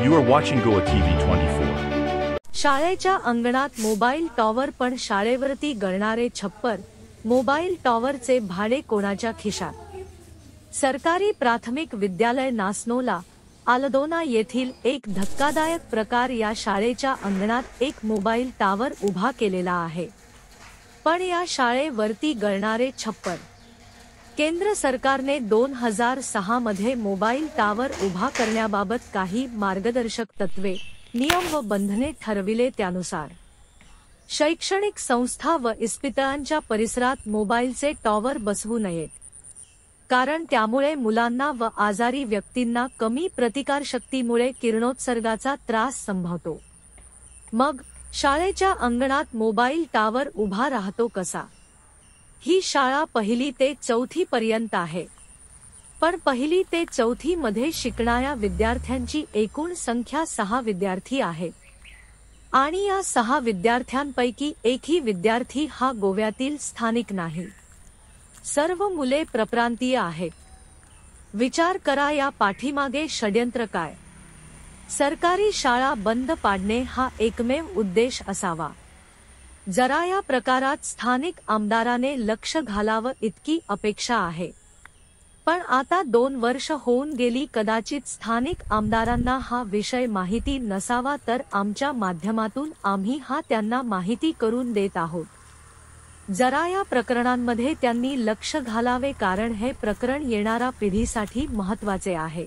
You are watching Goa TV 24. शाळेच्या अंगणात mobile tower, पण शाळेवरती गळणारे छप्पर. मोबाईल टॉवरचे भाडे कोणाच्या खिशात? सरकारी प्राथमिक विद्यालय नासनोला आलदोना येथील एक धक्कादायक प्रकार. या शाळेच्या अंगणात एक मोबाईल टॉवर उभा केलेला आहे, पण या शाळेवरती गळणारे छप्पर. केंद्र सरकारने 2006 मध्ये मोबाईल टॉवर उभा करण्याबाबत काही मार्गदर्शक तत्त्वे, नियम व बंधने ठरविले. त्यानुसार शैक्षणिक संस्था व इस्पितळांच्या परिसरात मोबाईलचे टॉवर बसवू नयेत, कारण त्यामुळे मुलांना व आजारी व्यक्तींना कमी प्रतिकारशक्तीमुळे किरणोत्सर्गाचा त्रास संभवतो. मग शाळेच्या अंगणात मोबाईल टॉवर उभा राहतो कसा? ही शाळा 1ली ते 4थी पर्यंत आहे, पण 1ली ते 4थी मध्ये शिकणाऱ्या विद्यार्थ्यांची एकूण संख्या 6 विद्यार्थी आहे, आणि या 6 विद्यार्थ्यांपैकी एकही विद्यार्थी हा गोव्यातील स्थानिक नाही. सर्व मुले परप्रांतीय आहेत. विचार करा, या पाठीमागे षड्यंत्र काय? सरकारी शाळा बंद पाडणे हा एकमेव उद्देश असावा. जरा या प्रकारात स्थानिक आमदाराने लक्ष घालावं इतकी अपेक्षा आहे. पण आता 2 वर्ष होऊन गेली. कदाचित स्थानिक आमदारांना हा विषय माहिती नसावा, तर आमच्या माध्यमातून आम्ही हा त्यांना माहिती करून देत आहोत. जरा या प्रकरणांमध्ये त्यांनी लक्ष घालावे, कारण हे प्रकरण येणाऱ्या पिढीसाठी महत्त्वाचे आहे.